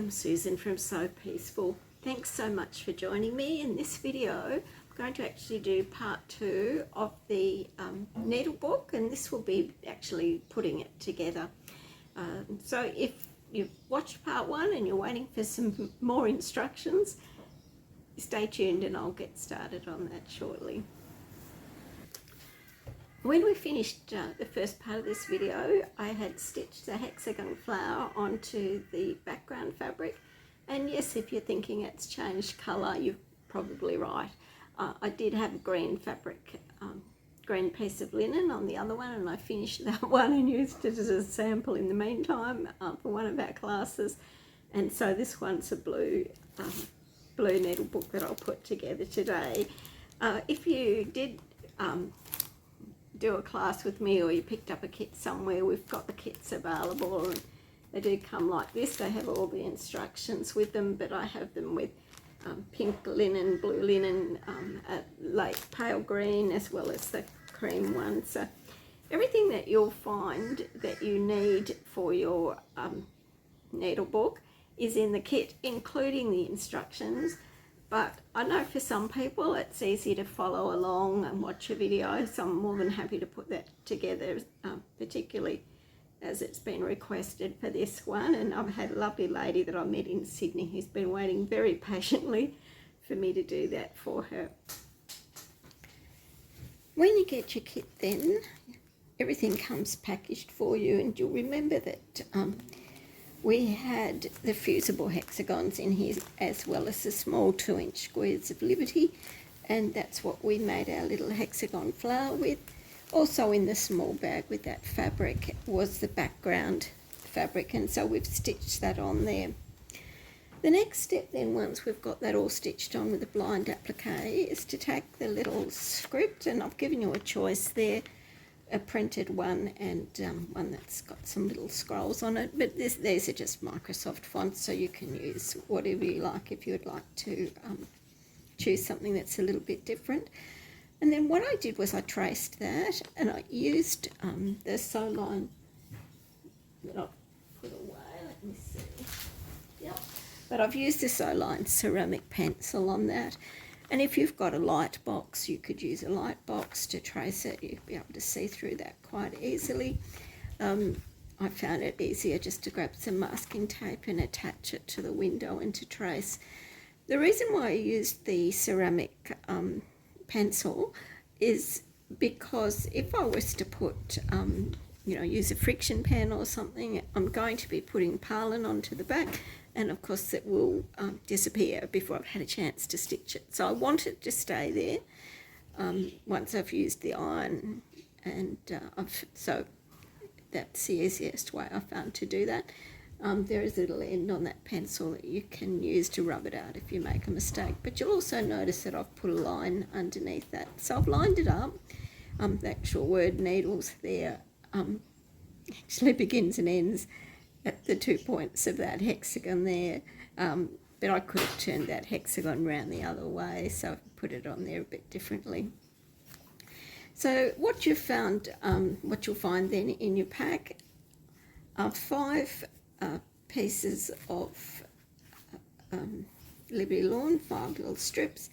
I'm Susan from So Peaceful. Thanks so much for joining me in this video. I'm going to actually do part 2 of the Needlebook, and this will be actually putting it together. So if you've watched part 1 and you're waiting for some more instructions, stay tuned and I'll get started on that shortly. When we finished the first part of this video, I had stitched the hexagon flower onto the background fabric, and yes, if you're thinking it's changed colour, you're probably right. I did have a green fabric, green piece of linen on the other one, and I finished that one and used it as a sample in the meantime for one of our classes. And so this one's a blue needle book that I'll put together today. If you did do a class with me, or you picked up a kit somewhere, we've got the kits available, and they do come like this. They have all the instructions with them, but I have them with pink linen, blue linen, light pale green, as well as the cream one. So everything that you'll find that you need for your needle book is in the kit, including the instructions. But I know for some people it's easy to follow along and watch a video, so I'm more than happy to put that together, particularly as it's been requested for this one. And I've had a lovely lady that I met in Sydney who's been waiting very patiently for me to do that for her. When you get your kit, then everything comes packaged for you, and you'll remember that we had the fusible hexagons in here, as well as the small 2-inch squares of Liberty, and that's what we made our little hexagon flower with. Also in the small bag with that fabric was the background fabric, and so we've stitched that on there. The next step then, once we've got that all stitched on with a blind applique, is to take the little script, and I've given you a choice there, a printed one and one that's got some little scrolls on it, but these are just Microsoft fonts, so you can use whatever you like if you would like to choose something that's a little bit different. And then what I did was I traced that, and I used the sew line that I've put away. Let me see. Yep. But I've used the sew line ceramic pencil on that. And if you've got a light box, you could use a light box to trace it. You'd be able to see through that quite easily. I found it easier just to grab some masking tape and attach it to the window and to trace. The reason why I used the ceramic pencil is because if I was to put, use a friction pen or something, I'm going to be putting Parlin onto the back, and of course it will disappear before I've had a chance to stitch it. So I want it to stay there once I've used the iron, and so that's the easiest way I found to do that. There is a little end on that pencil that you can use to rub it out if you make a mistake, but you'll also notice that I've put a line underneath that. So I've lined it up. The actual word needles there actually begins and ends at the 2 points of that hexagon there, but I could have turned that hexagon round the other way, so I've put it on there a bit differently. So what you'll find then in your pack are 5 pieces of Liberty Lawn, 5 little strips,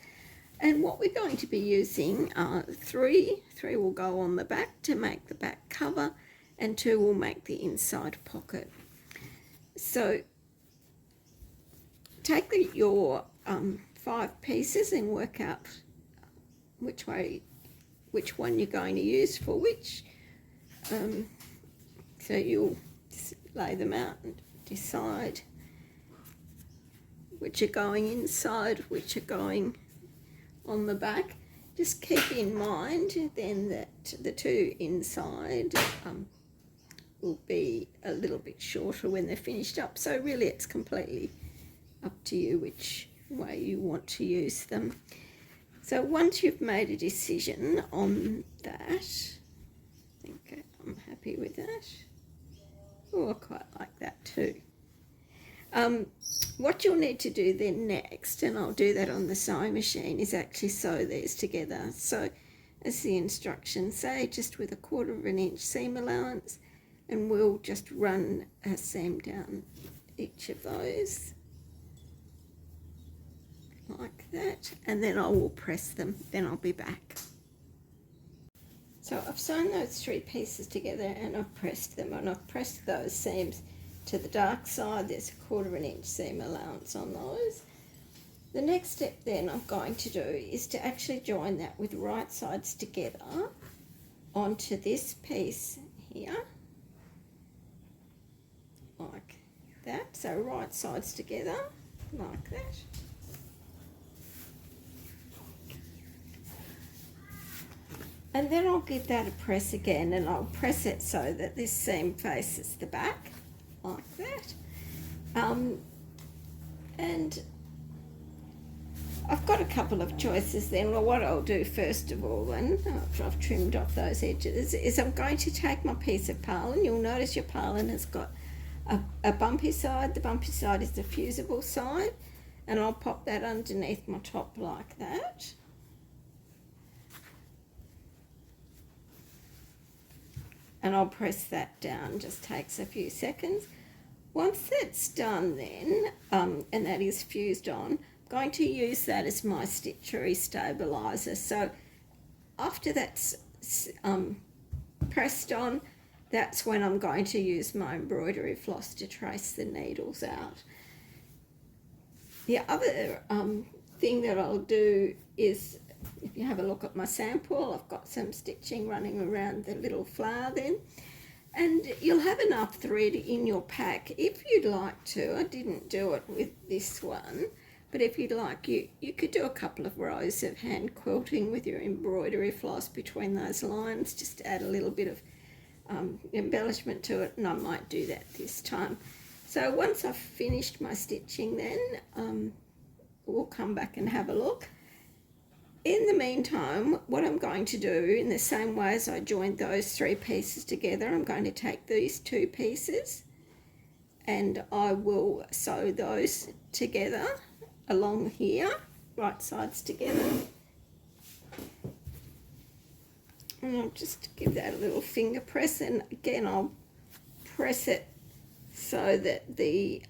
and what we're going to be using are 3 will go on the back to make the back cover, and 2 will make the inside pocket. So take your 5 pieces and work out which one you're going to use for which. So you'll just lay them out and decide which are going inside, which are going on the back. Just keep in mind then that the 2 inside will be a little bit shorter when they're finished up. So really it's completely up to you which way you want to use them. So once you've made a decision on that, I think I'm happy with that. Oh, I quite like that too. What you'll need to do then next, and I'll do that on the sewing machine, is actually sew these together. So as the instructions say, just with a 1/4 inch seam allowance, and we'll just run a seam down each of those like that, and then I will press them, then I'll be back. So I've sewn those 3 pieces together and I've pressed them, and I've pressed those seams to the dark side. There's a 1/4 inch seam allowance on those. The next step then I'm going to do is to actually join that with right sides together onto this piece here, like that. So right sides together, like that. And then I'll give that a press again, and I'll press it so that this seam faces the back, like that. And I've got a couple of choices then. Well, what I'll do first of all, then, after I've trimmed off those edges, is I'm going to take my piece of purlin. You'll notice your purlin has got a bumpy side. The bumpy side is the fusible side, and I'll pop that underneath my top like that. And I'll press that down, just takes a few seconds. Once that's done then, and that is fused on, I'm going to use that as my stitchery stabiliser. So after that's pressed on, that's when I'm going to use my embroidery floss to trace the needles out. The other thing that I'll do is, if you have a look at my sample, I've got some stitching running around the little flower then, and you'll have enough thread in your pack if you'd like to. I didn't do it with this one, but if you'd like, you could do a couple of rows of hand quilting with your embroidery floss between those lines, just to add a little bit of embellishment to it, and I might do that this time. So once I've finished my stitching then, we'll come back and have a look. In the meantime, what I'm going to do, in the same way as I joined those 3 pieces together, I'm going to take these 2 pieces and I will sew those together along here, right sides together. And I'll just give that a little finger press, and again I'll press it so that the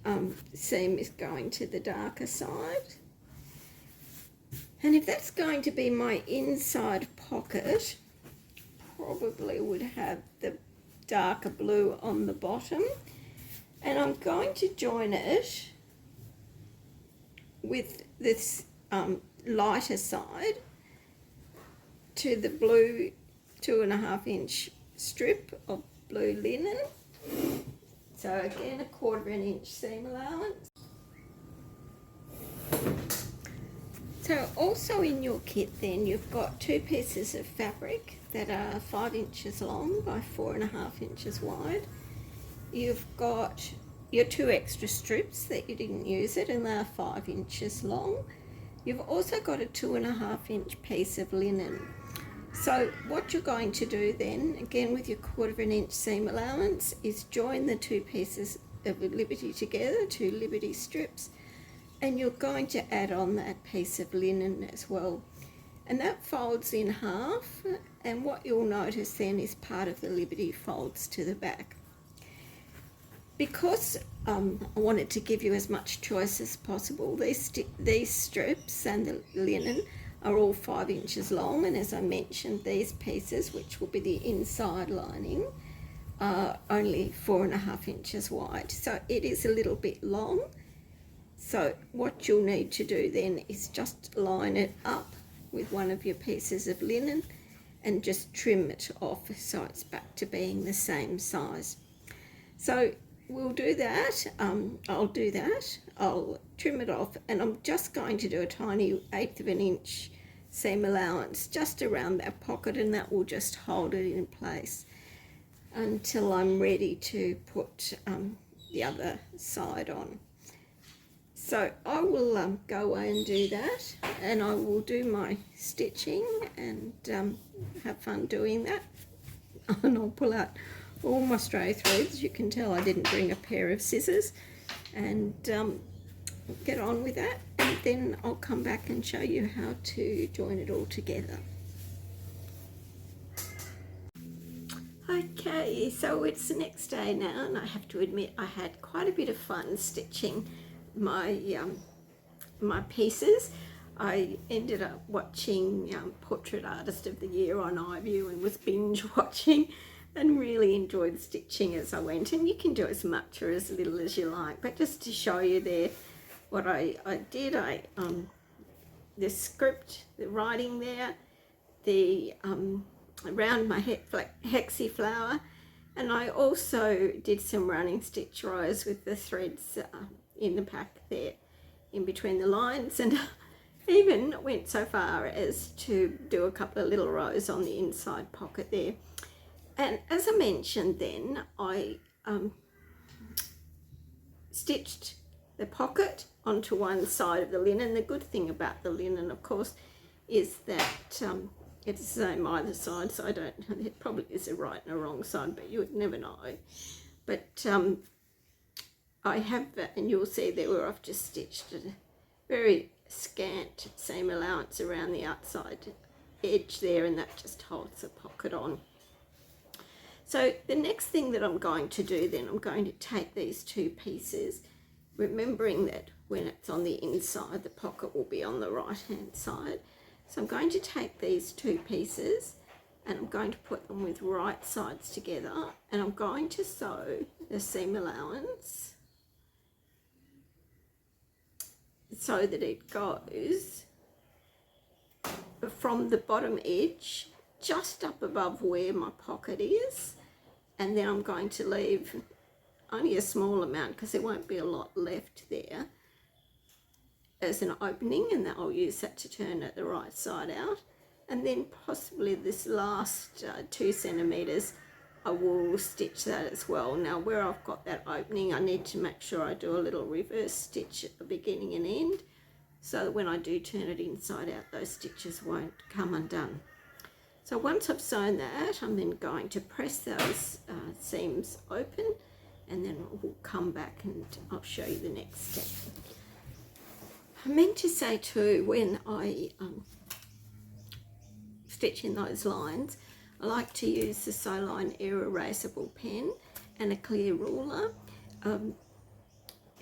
seam is going to the darker side. And if that's going to be my inside pocket, probably would have the darker blue on the bottom. And I'm going to join it with this lighter side to the blue 2.5 inch strip of blue linen. So again, a 1/4 inch seam allowance. So also in your kit then, you've got 2 pieces of fabric that are 5 inches long by 4.5 inches wide. You've got your 2 extra strips that you didn't use it, and they're 5 inches long. You've also got a 2.5 inch piece of linen. So what you're going to do then, again with your 1/4 inch seam allowance, is join the 2 pieces of Liberty together, 2 Liberty strips, and you're going to add on that piece of linen as well, and that folds in half, and what you'll notice then is part of the Liberty folds to the back. Because I wanted to give you as much choice as possible, these strips and the linen are all 5 inches long, and as I mentioned, these pieces, which will be the inside lining, are only 4.5 inches wide, so it is a little bit long. So what you'll need to do then is just line it up with one of your pieces of linen and just trim it off so it's back to being the same size. So we'll do that. I'll do that. I'll trim it off, and I'm just going to do a tiny 1/8 inch seam allowance just around that pocket, and that will just hold it in place until I'm ready to put the other side on. So I will go away and do that, and I will do my stitching and have fun doing that. And I'll pull out all my stray threads. You can tell I didn't bring a pair of scissors, and get on with that, and then I'll come back and show you how to join it all together. Okay, so it's the next day now, and I have to admit I had quite a bit of fun stitching my my pieces. I ended up watching Portrait Artist of the Year on iView and was binge watching and really enjoyed stitching as I went. And you can do as much or as little as you like, but just to show you there what I did, the script, the writing there, the around my hexie flower, and I also did some running stitch rows with the threads in the pack there in between the lines, and even went so far as to do a couple of little rows on the inside pocket there. And as I mentioned then, I stitched the pocket onto one side of the linen. The good thing about the linen, of course, is that it's the same either side, so I don't, it probably is a right and a wrong side, but you would never know. But I have that, and you'll see there where I've just stitched a very scant seam allowance around the outside edge there, and that just holds the pocket on. So the next thing that I'm going to do then, I'm going to take these two pieces, remembering that when it's on the inside, the pocket will be on the right hand side. So I'm going to take these two pieces and I'm going to put them with right sides together, and I'm going to sew the seam allowance so that it goes from the bottom edge just up above where my pocket is, and then I'm going to leave only a small amount because there won't be a lot left there as an opening, and that I'll use that to turn it the right side out. And then possibly this last 2 centimeters I will stitch that as well. Now where I've got that opening, I need to make sure I do a little reverse stitch at the beginning and end, so that when I do turn it inside out, those stitches won't come undone. So once I've sewn that, I'm then going to press those seams open, and then we'll come back and I'll show you the next step. I meant to say too, when I stitch in those lines, I like to use the Sew Line Air Erasable pen and a clear ruler.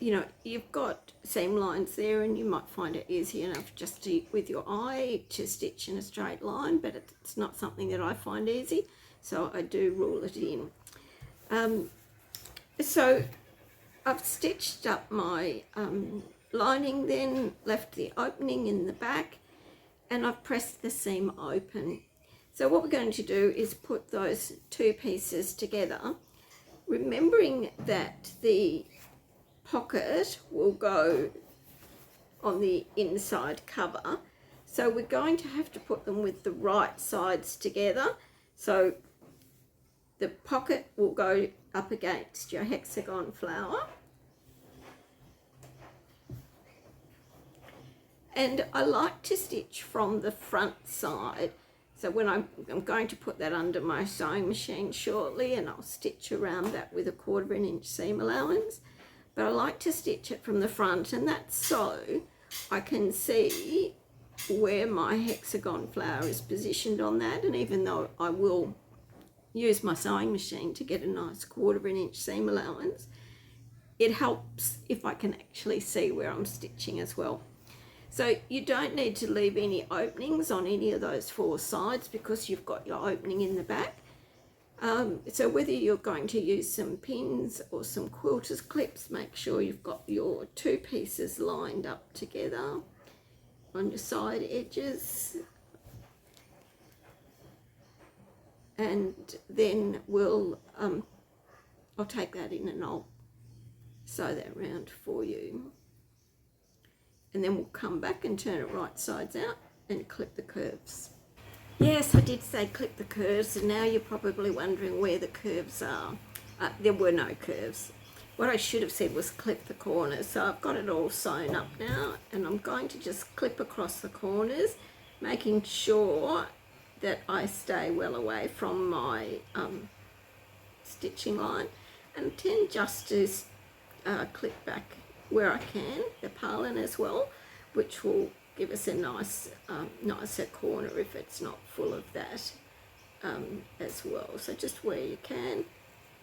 You know, you've got seam lines there and you might find it easy enough just to, with your eye, to stitch in a straight line, but it's not something that I find easy, so I do rule it in. So I've stitched up my lining, then left the opening in the back, and I've pressed the seam open. So what we're going to do is put those two pieces together, remembering that the pocket will go on the inside cover, so we're going to have to put them with the right sides together. So the pocket will go up against your hexagon flower, and I like to stitch from the front side. So when I'm going to put that under my sewing machine shortly, and I'll stitch around that with a 1/4 inch seam allowance, but I like to stitch it from the front, and that's so I can see where my hexagon flower is positioned on that. And even though I will use my sewing machine to get a nice 1/4 inch seam allowance, it helps if I can actually see where I'm stitching as well. So you don't need to leave any openings on any of those 4 sides because you've got your opening in the back. So whether you're going to use some pins or some quilter's clips, make sure you've got your 2 pieces lined up together on your side edges. And then I'll take that in and I'll sew that round for you. And then we'll come back and turn it right sides out and clip the curves. Yes, I did say clip the curves, and now you're probably wondering where the curves are. There were no curves. What I should have said was clip the corners. So I've got it all sewn up now, and I'm going to just clip across the corners, making sure that I stay well away from my stitching line, and tend just to clip back where I can, the purlin as well, which will give us a nice, nicer corner if it's not full of that as well. So just where you can.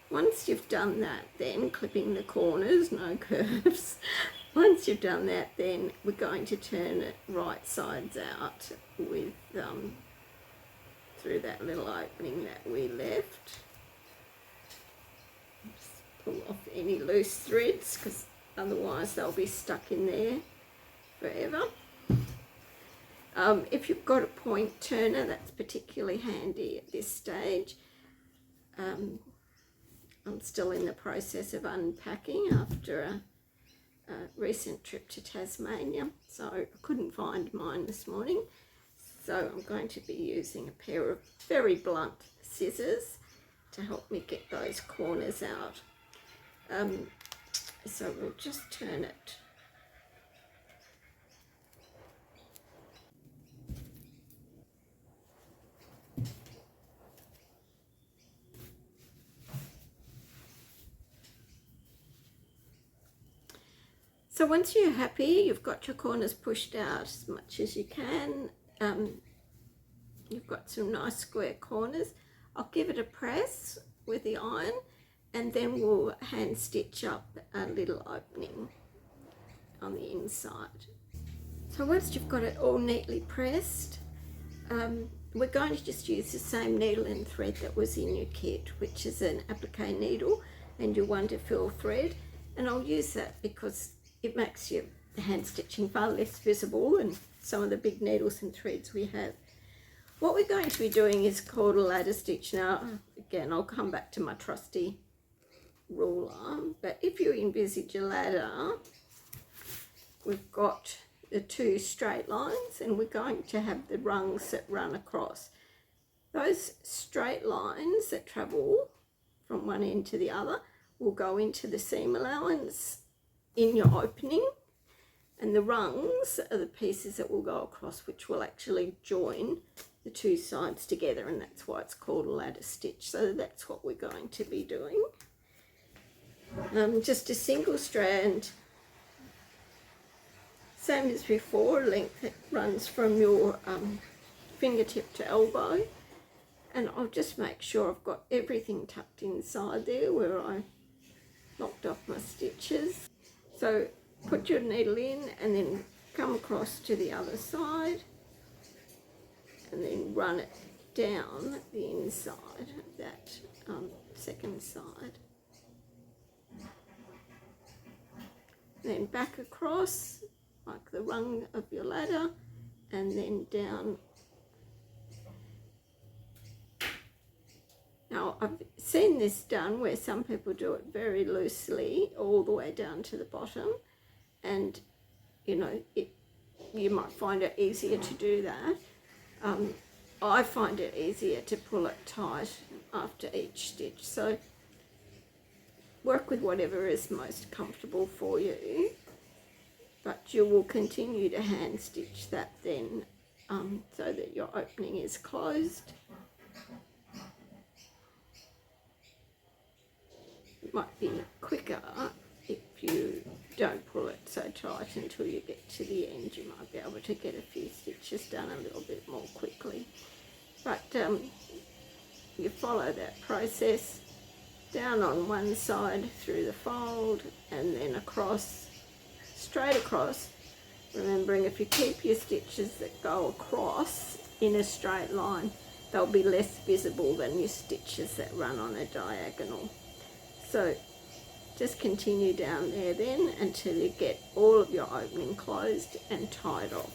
Once you've done that, then clipping the corners, no curves, Once you've done that, then we're going to turn it right sides out with through that little opening that we left. Just pull off any loose threads, because otherwise they'll be stuck in there forever. If you've got a point turner, that's particularly handy at this stage. I'm still in the process of unpacking after a recent trip to Tasmania, so I couldn't find mine this morning. So I'm going to be using a pair of very blunt scissors to help me get those corners out. So we'll just turn it. So once you're happy, you've got your corners pushed out as much as you can, you've got some nice square corners, I'll give it a press with the iron, and then we'll hand stitch up a little opening on the inside. So once you've got it all neatly pressed, we're going to just use the same needle and thread that was in your kit, which is an applique needle and your 1 to fill thread, and I'll use that because it makes your hand stitching far less visible than some of the big needles and threads we have. What we're going to be doing is called a ladder stitch. Now, again, I'll come back to my trusty ruler, but if you envisage a ladder, we've got the 2 straight lines, and we're going to have the rungs that run across. Those straight lines that travel from one end to the other will go into the seam allowance in your opening, and the rungs are the pieces that will go across, which will actually join the 2 sides together, and that's why it's called a ladder stitch. So that's what we're going to be doing. Just a single strand, same as before, length that runs from your fingertip to elbow, and I'll just make sure I've got everything tucked inside there where I knocked off my stitches. So put your needle in and then come across to the other side, and then run it down the inside of that second side. Then back across like the rung of your ladder, and then down. Now, I've seen this done where some people do it very loosely all the way down to the bottom, and you know, you might find it easier to do that. I find it easier to pull it tight after each stitch, so work with whatever is most comfortable for you, but you will continue to hand stitch that then so that your opening is closed. It might be quicker if you don't pull it so tight until you get to the end. You might be able to get a few stitches done a little bit more quickly. But you follow that process down on one side through the fold, and then across, straight across, remembering if you keep your stitches that go across in a straight line, they'll be less visible than your stitches that run on a diagonal. So just continue down there then until you get all of your opening closed and tied off.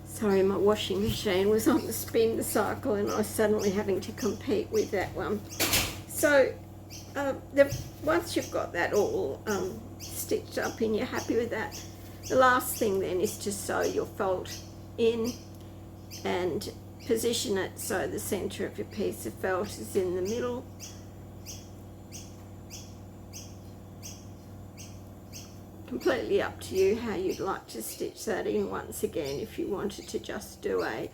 Sorry, my washing machine was on the spin cycle and I was suddenly having to compete with that one. So once you've got that all stitched up and you're happy with that, the last thing then is to sew your felt in and position it so the centre of your piece of felt is in the middle. Completely up to you how you'd like to stitch that in. Once again, if you wanted to just do a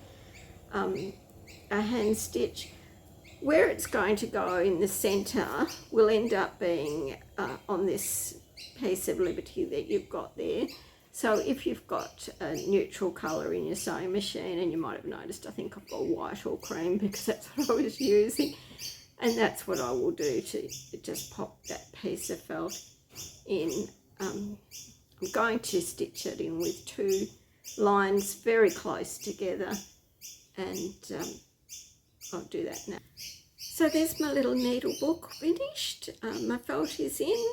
hand stitch, where it's going to go in the centre will end up being on this piece of Liberty that you've got there. So if you've got a neutral colour in your sewing machine, and you might have noticed I think I've got white or cream because that's what I was using, And that's what I will do to just pop that piece of felt in. I'm going to stitch it in with 2 lines very close together, and I'll do that now. So there's my little needle book finished. My felt is in,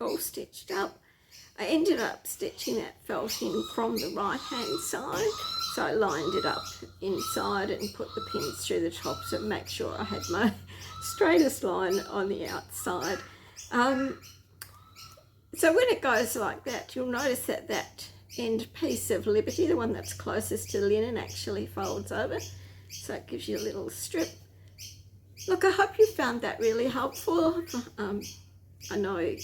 all stitched up. I ended up stitching that felt in from the right hand side, so I lined it up inside and put the pins through the top to make sure I had my straightest line on the outside. So when it goes like that, you'll notice that that end piece of Liberty, the one that's closest to the linen, actually folds over, so it gives you a little strip. Look, I hope you found that really helpful. I know,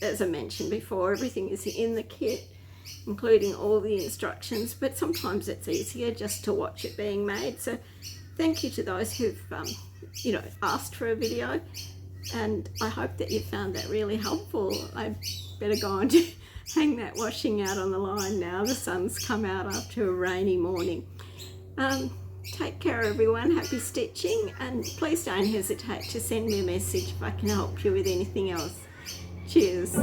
as I mentioned before, everything is in the kit, including all the instructions, but sometimes it's easier just to watch it being made. So thank you to those who've asked for a video, and I hope that you found that really helpful. I better go and hang that washing out on the line now. The sun's come out after a rainy morning. Take care, everyone. Happy stitching, and please don't hesitate to send me a message if I can help you with anything else. Cheers.